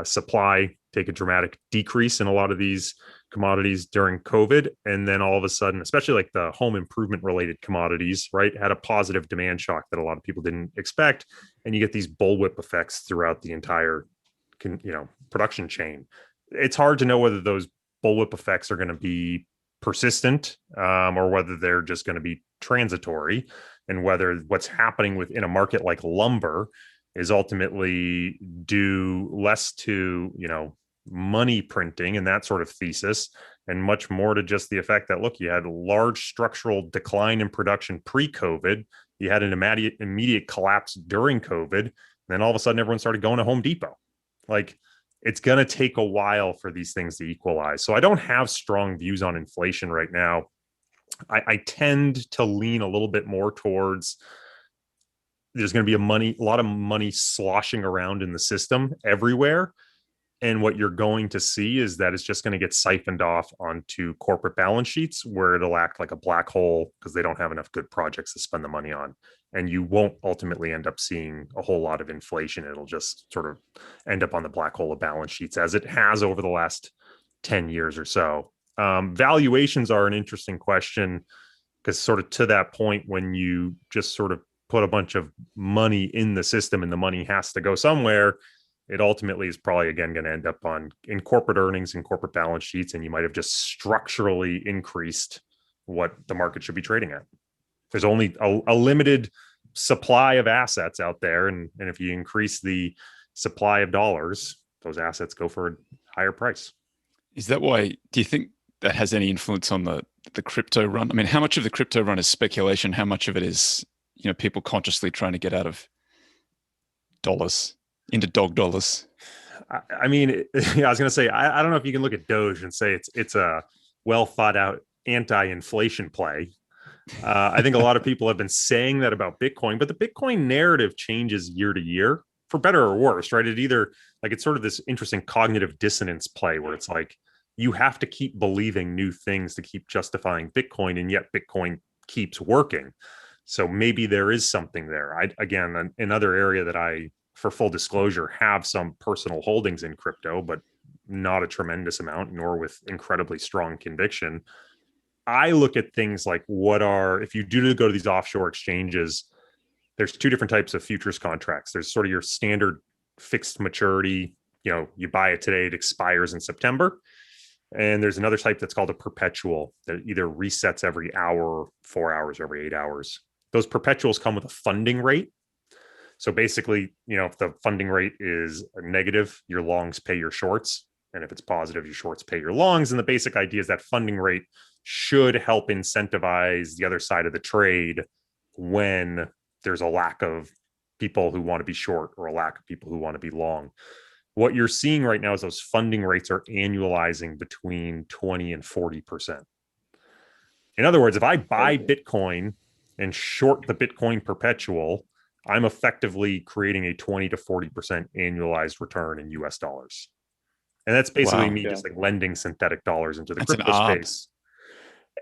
supply take a dramatic decrease in a lot of these commodities during COVID. And then all of a sudden, especially like the home improvement related commodities, right, had a positive demand shock that a lot of people didn't expect. And you get these bullwhip effects throughout the entire, production chain. It's hard to know whether those bullwhip effects are going to be persistent or whether they're just going to be transitory, and whether what's happening within a market like lumber is ultimately due less to, money printing and that sort of thesis, and much more to just the effect that, look, you had a large structural decline in production pre-COVID. You had an immediate collapse during COVID. And then all of a sudden, everyone started going to Home Depot. Like, it's going to take a while for these things to equalize. So I don't have strong views on inflation right now. I tend to lean a little bit more towards there's going to be a lot of money sloshing around in the system everywhere. And what you're going to see is that it's just going to get siphoned off onto corporate balance sheets, where it'll act like a black hole because they don't have enough good projects to spend the money on. And you won't ultimately end up seeing a whole lot of inflation. It'll just sort of end up on the black hole of balance sheets, as it has over the last 10 years or so. Valuations are an interesting question, because sort of to that point, when you just sort of put a bunch of money in the system and the money has to go somewhere, it ultimately is probably, again, going to end up in corporate earnings and corporate balance sheets. And you might have just structurally increased what the market should be trading at. There's only a limited supply of assets out there. And if you increase the supply of dollars, those assets go for a higher price. Is that why, do you think that has any influence on the crypto run? I mean, how much of the crypto run is speculation? How much of it is, people consciously trying to get out of dollars into dog dollars? I mean, I was going to say, I don't know if you can look at Doge and say it's a well thought out anti-inflation play. I think a lot of people have been saying that about Bitcoin, but the Bitcoin narrative changes year to year, for better or worse, right? It's sort of this interesting cognitive dissonance play where it's like, you have to keep believing new things to keep justifying Bitcoin, and yet Bitcoin keeps working. So maybe there is something there. Again, another area that I, for full disclosure, have some personal holdings in crypto, but not a tremendous amount, nor with incredibly strong conviction. I look at things like if you do go to these offshore exchanges, there's two different types of futures contracts. There's sort of your standard fixed maturity, you buy it today, it expires in September. And there's another type that's called a perpetual that either resets every hour, 4 hours, every 8 hours. Those perpetuals come with a funding rate. So basically, if the funding rate is negative, your longs pay your shorts. And if it's positive, your shorts pay your longs. And the basic idea is that funding rate should help incentivize the other side of the trade when there's a lack of people who want to be short or a lack of people who want to be long. What you're seeing right now is those funding rates are annualizing between 20 and 40%. In other words, if I buy Bitcoin and short the Bitcoin perpetual, I'm effectively creating a 20 to 40% annualized return in US dollars. And that's basically me just like lending synthetic dollars into the crypto space.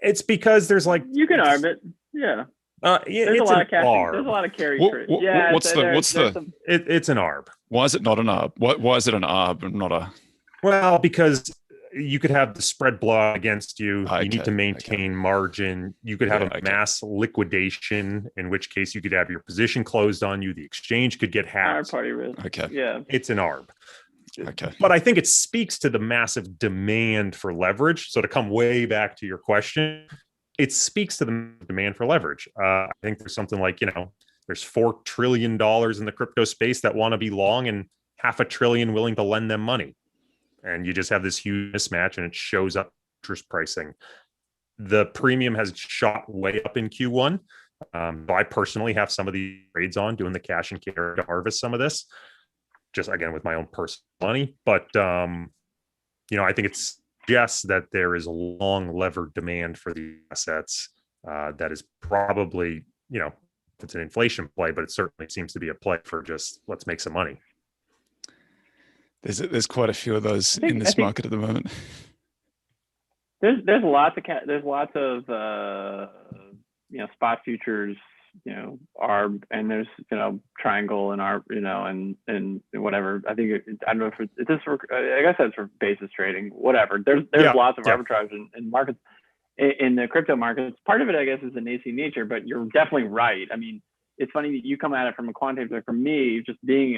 It's because there's you can arb it. Yeah. There's a lot of cash. There's a lot of carry trade. Yeah. It's an arb. Why is it not an arb? Why is it an arb and not a? Well, because you could have the spread blow against you. You need to maintain margin. You could have a mass liquidation, in which case you could have your position closed on you. The exchange could get hacked. Party risk. Okay. Yeah. It's an arb. Okay. But I think it speaks to the massive demand for leverage. So to come way back to your question, it speaks to the demand for leverage. I think there's something like, there's $4 trillion in the crypto space that want to be long and $500 billion willing to lend them money. and you just have this huge mismatch, and it shows up interest pricing. The premium has shot way up in Q1. So I personally have some of these trades on doing the cash and carry to harvest some of this, just again with my own personal money. But I think it suggests that there is a long levered demand for the assets that is probably, it's an inflation play, but it certainly seems to be a play for just let's make some money. There's quite a few of those in this market at the moment. There's lots of spot futures, and there's triangle and and whatever. I think I don't know if it's just for, I guess that's for basis trading, whatever. There's lots of arbitrage in markets, in the crypto markets. Part of it, I guess, is the nascent nature, but you're definitely right. I mean, it's funny that you come at it from a quantitative, like for me, just being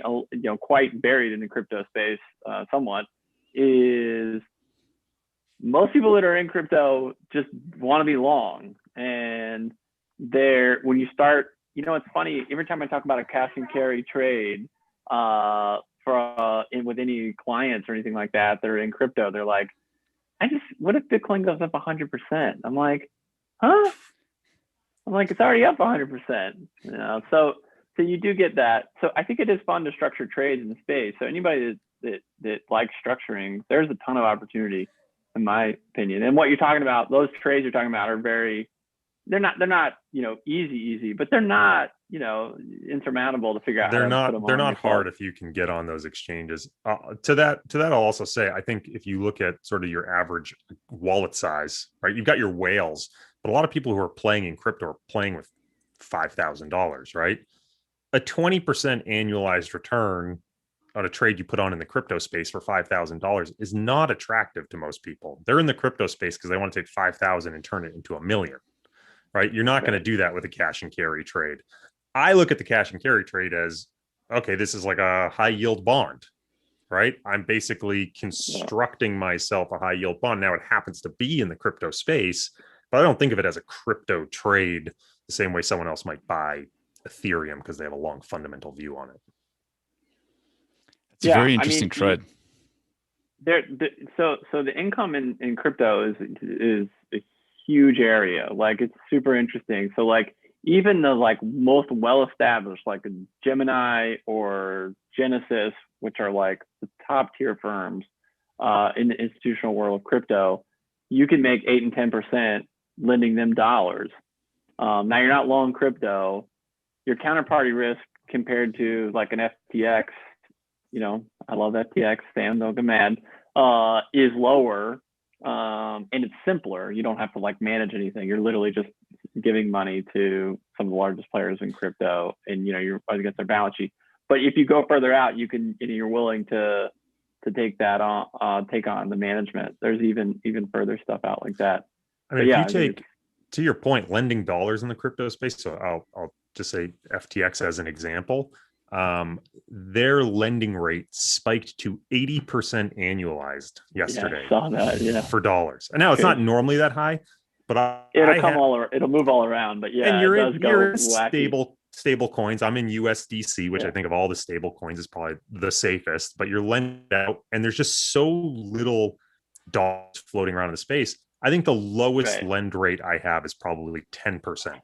quite buried in the crypto space somewhat, is most people that are in crypto just want to be long. And when you start, it's funny, every time I talk about a cash and carry trade with any clients or anything like that are in crypto, they're like, what if Bitcoin goes up 100%? I'm like, huh? I'm like, it's already up 100%. So you do get that. So I think it is fun to structure trades in the space. So anybody that likes structuring, there's a ton of opportunity, in my opinion. And what you're talking about, those trades you're talking about are they're not easy, but they're not insurmountable to figure out. They're not hard if you can get on those exchanges. To that I'll also say, I think if you look at sort of your average wallet size, right, you've got your whales, but a lot of people who are playing in crypto are playing with $5,000, right? A 20% annualized return on a trade you put on in the crypto space for $5,000 is not attractive to most people. They're in the crypto space because they want to take 5,000 and turn it into $1 million, right? You're not going to do that with a cash and carry trade. I look at the cash and carry trade as, okay, this is like a high yield bond, right? I'm basically constructing myself a high yield bond. Now it happens to be in the crypto space, but I don't think of it as a crypto trade the same way someone else might buy Ethereum because they have a long fundamental view on it. It's a very interesting trade. So the income in crypto is a huge area. Like, it's super interesting. So like even the most well-established, like a Gemini or Genesis, which are like the top tier firms in the institutional world of crypto, you can make 8 and 10% lending them dollars. Now you're not long crypto. Your counterparty risk compared to like an FTX, I love FTX, Sam, don't get mad, is lower, and it's simpler. You don't have to manage anything. You're literally just giving money to some of the largest players in crypto, and you're against their balance sheet. But if you go further out, you can, you're willing to take that on, take on the management. There's even further stuff out like that. I mean, if you take, to your point, lending dollars in the crypto space, so I'll just say FTX as an example, their lending rate spiked to 80% annualized yesterday. I saw that, for dollars. And now it's not normally that high, but it'll move all around. But yeah, and you're in stable coins. I'm in USDC, which I think of all the stable coins is probably the safest, but you're lending out and there's just so little dollars floating around in the space. I think the lowest lend rate I have is probably 10%.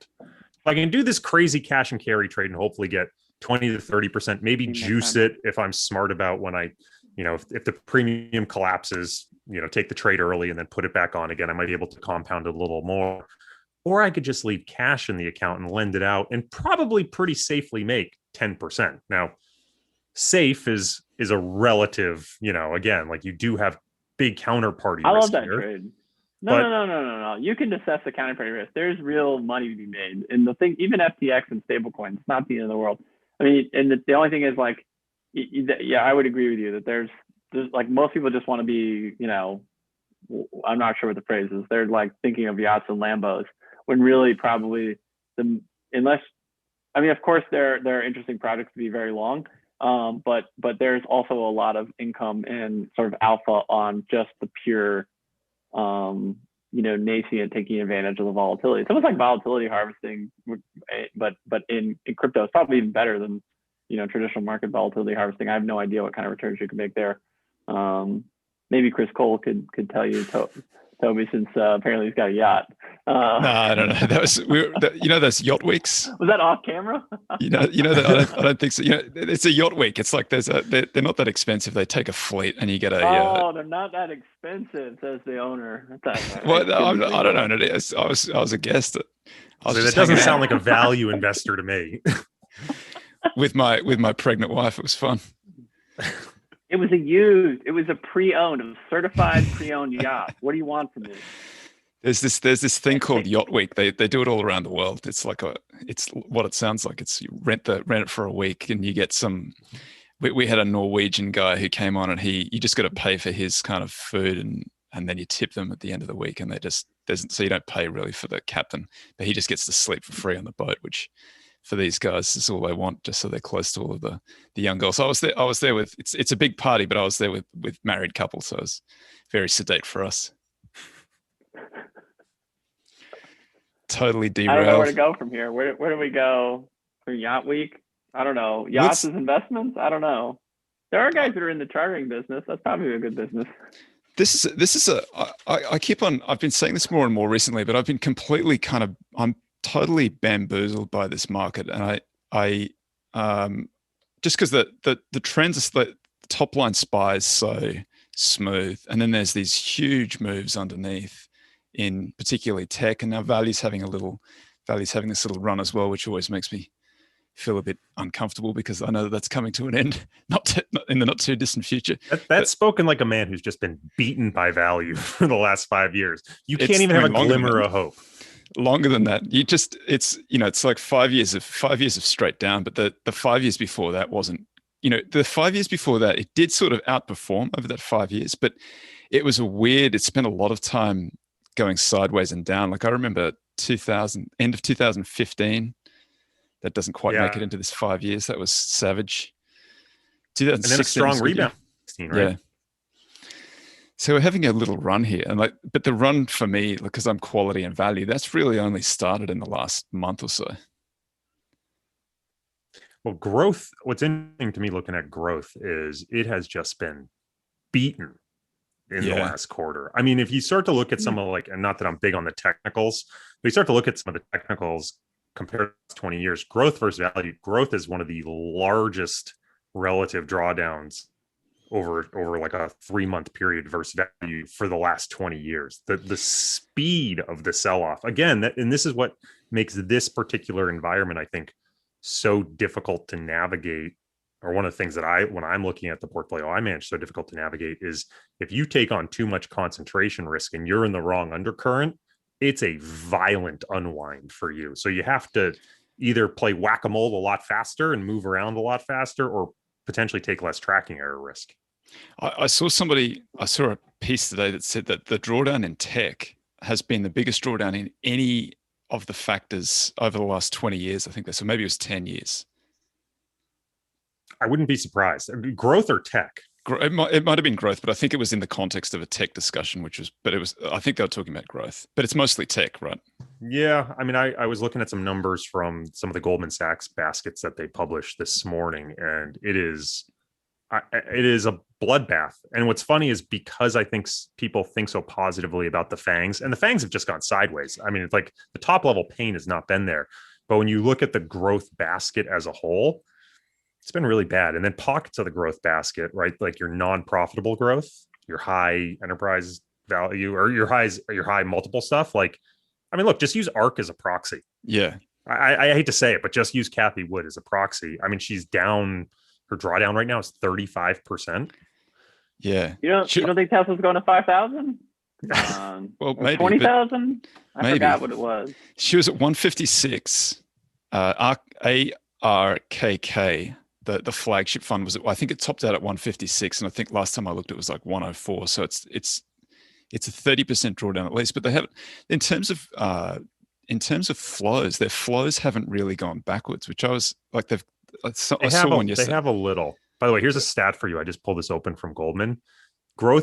I can do this crazy cash and carry trade and hopefully get 20 to 30%, maybe juice it if I'm smart about when I, if the premium collapses, take the trade early and then put it back on again, I might be able to compound it a little more. Or I could just leave cash in the account and lend it out and probably pretty safely make 10%. Now, safe is a relative, again, like you do have big counterparty risk. I love that trade. No. You can assess the counterparty risk. There's real money to be made. And the thing, even FTX and stablecoins, it's not the end of the world. I mean, and the only thing is I would agree with you that there's most people just want to be, I'm not sure what the phrase is. They're thinking of yachts and Lambos when really probably of course there are interesting projects to be very long. But there's also a lot of income and sort of alpha on just the pure, nascent taking advantage of the volatility. It's almost like volatility harvesting, but in crypto, it's probably even better than, traditional market volatility harvesting. I have no idea what kind of returns you can make there. maybe Chris Cole could tell you, Toby, since apparently he's got a yacht. No, I don't know. Those yacht weeks. Was that off camera? I don't think so. It's a yacht week. It's like they're not that expensive. They take a fleet and you get a. They're not that expensive, says the owner. Well, I don't know. I was a guest. That doesn't sound like a value investor to me. with my pregnant wife, it was fun. It was a pre-owned, a certified pre-owned yacht. What do you want from me? There's this thing called Yacht Week. They do it all around the world. It's what it sounds like. It's you rent it for a week and you get some. We had a Norwegian guy who came on and you just got to pay for his kind of food and then you tip them at the end of the week and so you don't pay really for the captain, but he just gets to sleep for free on the boat, which for these guys is all they want, just so they're close to all of the young girls. So I was there with it's a big party, but I was there with married couples, so it was very sedate for us. Totally derailed. I don't know where to go from here. Where do we go for Yacht Week? I don't know. Yachts as investments? I don't know. There are guys that are in the chartering business. That's probably a good business. I've been saying this more and more recently, but I've been completely I'm totally bamboozled by this market. And I just because the trends, the top line SPY is so smooth. And then there's these huge moves underneath in particularly tech, and now value's having this little run as well, which always makes me feel a bit uncomfortable because I know that's coming to an end, not in the not too distant future. That's spoken like a man who's just been beaten by value for the last 5 years. You can't even have a glimmer of hope. Longer than that. It's like 5 years of straight down, but the 5 years before that wasn't, the 5 years before that, it did sort of outperform over that 5 years, but it was it spent a lot of time going sideways and down. Like I remember end of 2015, that doesn't quite make it into this 5 years. That was savage. 2016, and then a strong rebound. Right? Yeah. So we're having a little run here, but the run for me, because I'm quality and value, that's really only started in the last month or so. Well, growth. What's interesting to me looking at growth is it has just been beaten in the last quarter. I mean, if you start to look at some of and not that I'm big on the technicals, but you start to look at some of the technicals compared to 20 years, growth versus value. Growth is one of the largest relative drawdowns over like a 3-month period versus value for the last 20 years. The speed of the sell-off, again, and this is what makes this particular environment, I think, so difficult to navigate. Or one of the things that when I'm looking at the portfolio I manage, so difficult to navigate is if you take on too much concentration risk and you're in the wrong undercurrent, it's a violent unwind for you. So you have to either play whack-a-mole a lot faster and move around a lot faster, or potentially take less tracking error risk. I saw a piece today that said that the drawdown in tech has been the biggest drawdown in any of the factors over the last 20 years. I think so maybe it was 10 years. I wouldn't be surprised. I mean, growth or tech? It might have been growth, but I think it was in the context of a tech discussion, I think they were talking about growth, but it's mostly tech, right? Yeah. I mean, I was looking at some numbers from some of the Goldman Sachs baskets that they published this morning, and it is a bloodbath. And what's funny is because I think people think so positively about the FANGs, and the FANGs have just gone sideways. I mean, it's like the top level pain has not been there, but when you look at the growth basket as a whole, it's been really bad. And then pockets of the growth basket, right? Like your non-profitable growth, your high enterprise value, or your high multiple stuff. Like, I mean, look, just use ARK as a proxy. Yeah. I hate to say it, but just use Kathy Wood as a proxy. I mean, she's down, her drawdown right now is 35%. Yeah. You don't think Tesla's going to 5,000? Well, maybe 20,000. I forgot what it was. She was at 156. ARKK. The flagship fund was, I think it topped out at 156, and I think last time I looked it was like 104. So it's a 30% drawdown at least. But they have, in terms of flows, their flows haven't really gone backwards, which I was like, I saw one yesterday. They have a little. By the way, here's a stat for you. I just pulled this open from Goldman.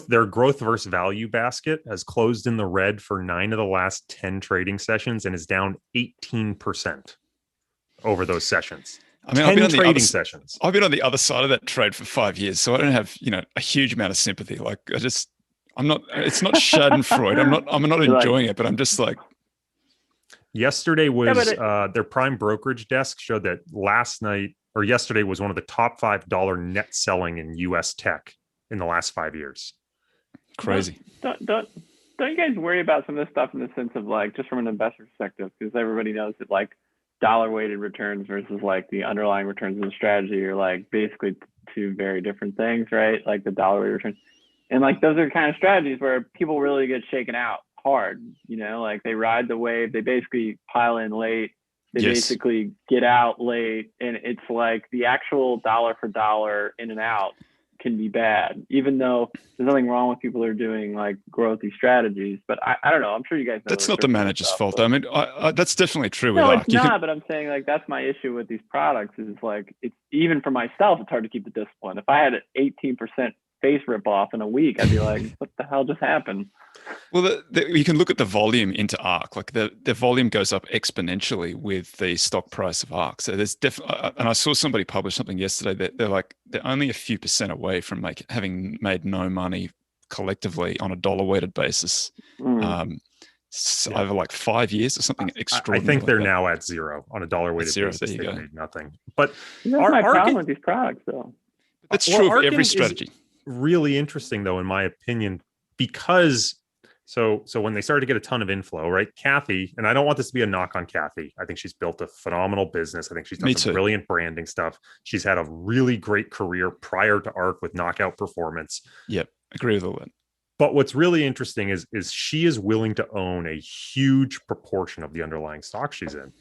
Their growth versus value basket has closed in the red for 9 of the last 10 trading sessions and is down 18% over those sessions. I mean, 10 trading sessions. I've been on the other side of that trade for 5 years, so I don't have, a huge amount of sympathy. Like I'm not. It's not Schadenfreude. I'm not You're enjoying it, but I'm just like, Yesterday was but their prime brokerage desk showed that last night or yesterday was one of the top $5 net selling in U.S. tech in the last 5 years. crazy. Don't you guys worry about some of this stuff in the sense of like just from an investor perspective, because everybody knows that like dollar weighted returns versus like the underlying returns of the strategy are like basically two very different things, right? Like the dollar weighted returns, and like those are kind of strategies where people really get shaken out hard, you know, like they ride the wave, they basically pile in late, they Yes. basically get out late, and it's like the actual dollar for dollar in and out can be bad, even though there's nothing wrong with people who are doing like growthy strategies. But I don't know, I'm sure you guys know That's not the manager's fault. but... I mean, that's definitely true with No, ARK. it's not, but I'm saying like that's my issue with these products is like, it's even for myself, it's hard to keep the discipline. If I had an 18% face rip off in a week, I'd be like, what the hell just happened? Well, you can look at the volume into ARK. Like the volume goes up exponentially with the stock price of ARK. So there's definitely, and I saw somebody publish something yesterday that they're only a few percent away from having made no money collectively on a dollar weighted basis. Over like 5 years or something extraordinary. I think they're like now at zero on a dollar weighted zero, basis. there you They've go. made nothing. But That's my problem with these products, though. That's true of Arkin every is strategy. really interesting, though, in my opinion, because so when they started to get a ton of inflow, right? Kathy, and I don't want this to be a knock on Kathy. I think she's built a phenomenal business. I think she's done some brilliant branding stuff. She's had a really great career prior to ARK with knockout performance. Yep, agree with all that. But what's really interesting is she is willing to own a huge proportion of the underlying stock she's in.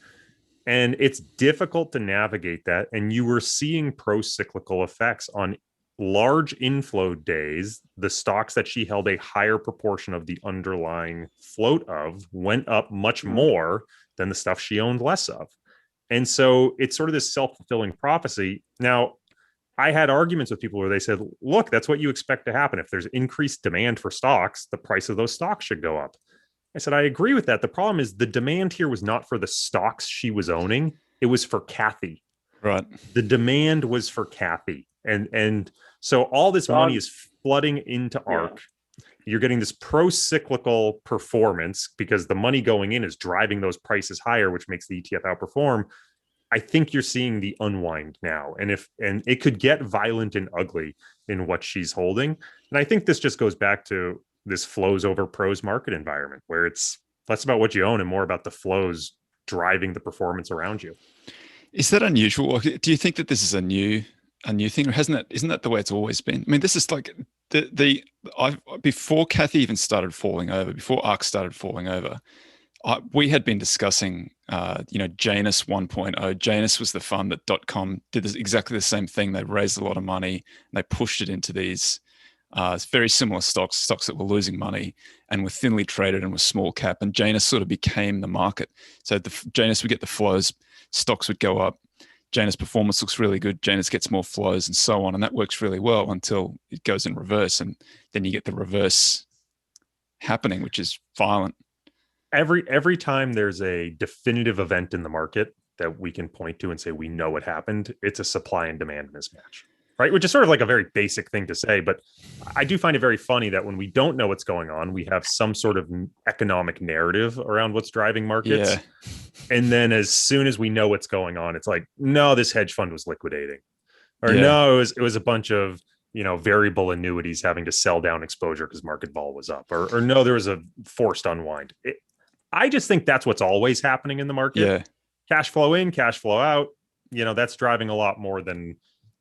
And it's difficult to navigate that. And you were seeing pro-cyclical effects on large inflow days. The stocks that she held a higher proportion of the underlying float of went up much more than the stuff she owned less of. And so it's sort of this self-fulfilling prophecy. Now, I had arguments with people where they said, look, that's what you expect to happen. If there's increased demand for stocks, the price of those stocks should go up. I said, I agree with that. The problem is the demand here was not for the stocks she was owning. It was for Kathy. Right. The demand was for Kathy. And so all this money is flooding into ARK. You're getting this pro-cyclical performance because the money going in is driving those prices higher, which makes the ETF outperform. I think you're seeing the unwind now. And it could get violent and ugly in what she's holding. And I think this just goes back to this flows over pros market environment where it's less about what you own and more about the flows driving the performance around you. Is that unusual? Do you think that this is a new thing, or isn't that the way it's always been? I mean, this is like before Kathy even started falling over, before ARK started falling over, we had been discussing, Janus 1.0. Janus was the fund that .com did exactly the same thing. They raised a lot of money and they pushed it into these very similar stocks that were losing money and were thinly traded and were small cap. And Janus sort of became the market. So Janus would get the flows, stocks would go up. Janus performance looks really good. Janus gets more flows and so on. And that works really well until it goes in reverse. And then you get the reverse happening, which is violent. Every time there's a definitive event in the market that we can point to and say we know what happened, it's a supply and demand mismatch, right? Which is sort of like a very basic thing to say, but I do find it very funny that when we don't know what's going on, we have some sort of economic narrative around what's driving markets. Yeah. And then as soon as we know what's going on, it's like, no, this hedge fund was liquidating, or no, it was a bunch of variable annuities having to sell down exposure because market vol was up, or no, there was a forced unwind. I just think that's what's always happening in the market. Yeah. Cash flow in, cash flow out, that's driving a lot more than,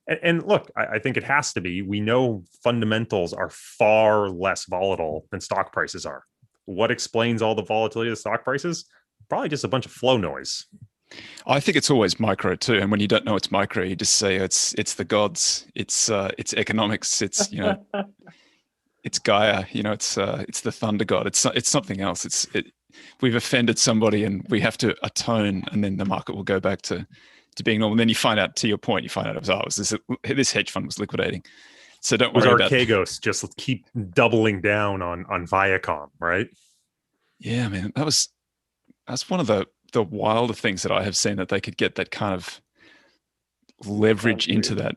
and look, I think it has to be. We know fundamentals are far less volatile than stock prices are. What explains all the volatility of the stock prices? Probably just a bunch of flow noise. I think it's always micro too. And when you don't know it's micro, you just say it's the gods, it's economics, it's, it's Gaia, it's the thunder god. It's something else. We've offended somebody and we have to atone, and then the market will go back to being normal. And then you find out, to your point, this hedge fund was liquidating. So don't worry about it. Archegos just keep doubling down on Viacom, right? Yeah, man, that's one of the wilder things that I have seen, that they could get that kind of leverage into that.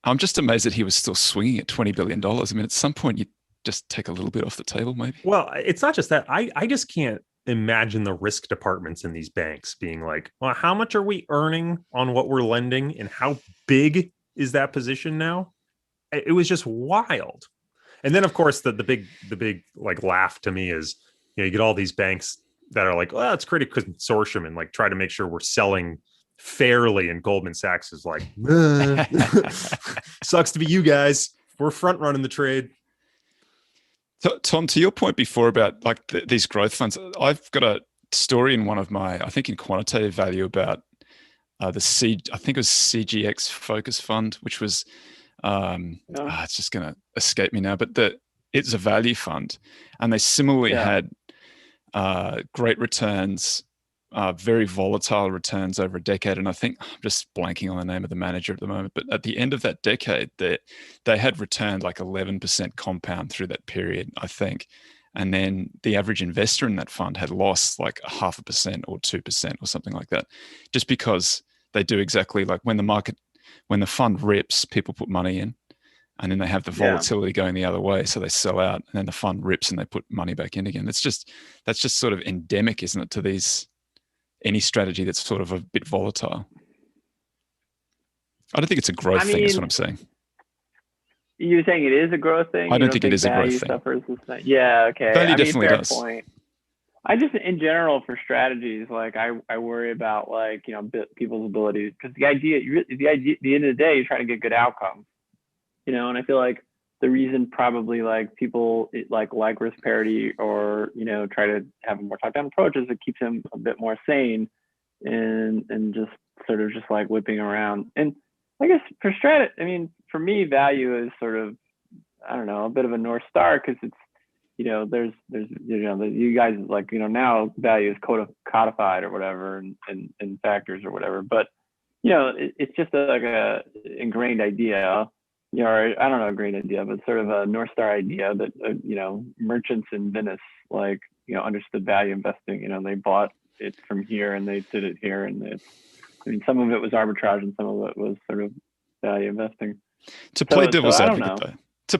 I'm just amazed that he was still swinging at $20 billion. I mean, at some point just take a little bit off the table, maybe. Well, it's not just that. I just can't imagine the risk departments in these banks being like, well, how much are we earning on what we're lending, and how big is that position now? It was just wild. And then, of course, the big like laugh to me is, you get all these banks that are like, well, let's create a consortium and like try to make sure we're selling fairly. And Goldman Sachs is like, sucks to be you guys. We're front running the trade. So, Tom, to your point before about like these growth funds, I've got a story in one of my, I think in quantitative value about I think it was CGX Focus Fund, which was, it's just going to escape me now, but it's a value fund, and they similarly had great returns, very volatile returns over a decade. And I think I'm just blanking on the name of the manager at the moment, but at the end of that decade, they had returned like 11% compound through that period, I think. And then the average investor in that fund had lost like 0.5% or 2% or something like that, just because they do exactly like when the fund rips, people put money in, and then they have the volatility going the other way. So they sell out, and then the fund rips and they put money back in again. That's just sort of endemic, isn't it, to any strategy that's sort of a bit volatile. I don't think it's a growth thing, is what I'm saying. You're saying it is a growth thing? I don't think it is a growth thing. Yeah, okay. Value definitely fair does. Point. I just, in general, for strategies, like I worry about like, people's abilities, because the idea, at the end of the day, you're trying to get good outcomes, and I feel like the reason probably like people like risk parity or, try to have a more top-down approach is it keeps them a bit more sane and just sort of just like whipping around. And I guess for for me, value is sort of, I don't know, a bit of a North Star, because it's, there's you guys like, now value is codified or whatever and factors or whatever, but it's just like a ingrained idea, or I don't know, a great idea, but sort of a North Star idea that merchants in Venice like understood value investing. They bought it from here and they did it here, and some of it was arbitrage and some of it was sort of value investing. To play devil's advocate, though,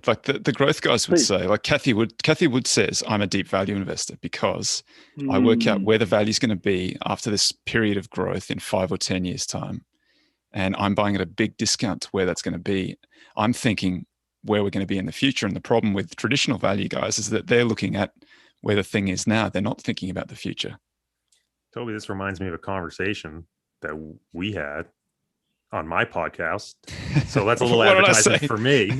like the growth guys would say, like Kathy Wood says, I'm a deep value investor because I work out where the value is going to be after this period of growth in 5 or 10 years' time, and I'm buying at a big discount to where that's going to be. I'm thinking where we're going to be in the future, and the problem with traditional value guys is that they're looking at where the thing is now. They're not thinking about the future. Toby, this reminds me of a conversation that we had on my podcast. So that's a little advertisement for me,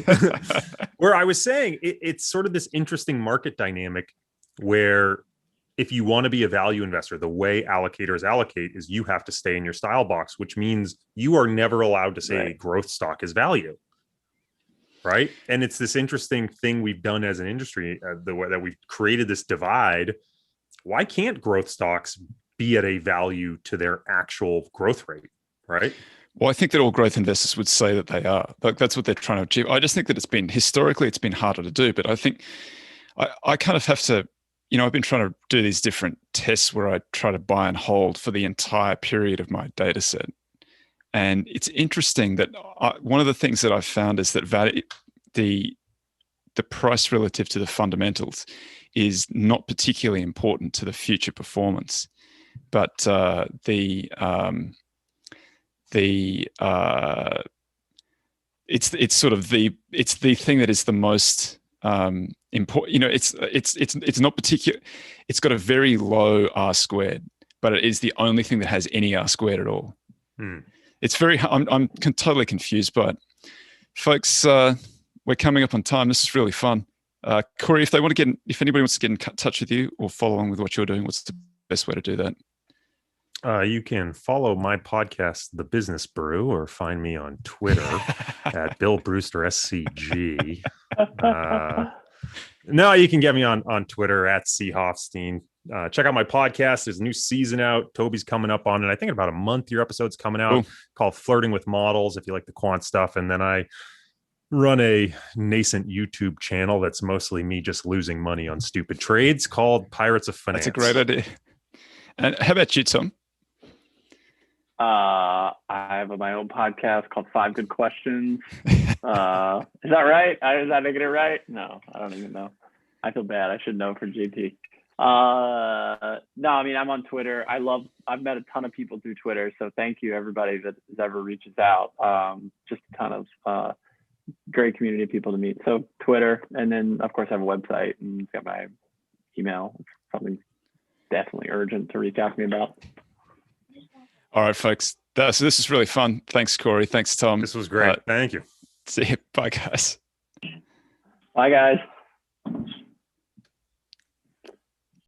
where I was saying it's sort of this interesting market dynamic where if you want to be a value investor, the way allocators allocate is you have to stay in your style box, which means you are never allowed to say a growth stock is value. Right. And it's this interesting thing we've done as an industry, the way that we've created this divide. Why can't growth stocks be at a value to their actual growth rate? Right. Well, I think that all growth investors would say that they are. Like that's what they're trying to achieve. I just think that historically it's been harder to do. But I think I kind of have to, I've been trying to do these different tests where I try to buy and hold for the entire period of my data set. And it's interesting that one of the things that I've found is that the price relative to the fundamentals is not particularly important to the future performance, but it's sort of the thing that is the most important. It's not particular. It's got a very low R squared, but it is the only thing that has any R squared at all. It's very. I'm totally confused by it, folks. We're coming up on time. This is really fun. Corey, if anybody wants to get in touch with you or follow along with what you're doing, what's the best way to do that? You can follow my podcast, The Business Brew, or find me on Twitter at Bill Brewster SCG. No, you can get me on Twitter at C Hoffstein. Check out my podcast. There's a new season out. Toby's coming up on it. I think in about a month, your episode's coming out, called Flirting with Models, if you like the quant stuff. And then I run a nascent YouTube channel that's mostly me just losing money on stupid trades called Pirates of Finance. That's a great idea. And how about you, Tom? I have my own podcast called 5 Good Questions. Is that right? Is that making it right? No, I don't even know. I feel bad. I should know for JP. No, I mean, I'm on Twitter. I've met a ton of people through Twitter. So thank you everybody that ever reaches out. Just a ton of great community of people to meet. So Twitter, and then of course I have a website and it's got my email. It's something definitely urgent to reach out to me about. All right, folks. So this is really fun. Thanks, Corey. Thanks, Tom. This was great. Thank you. See you. Bye, guys. Bye, guys.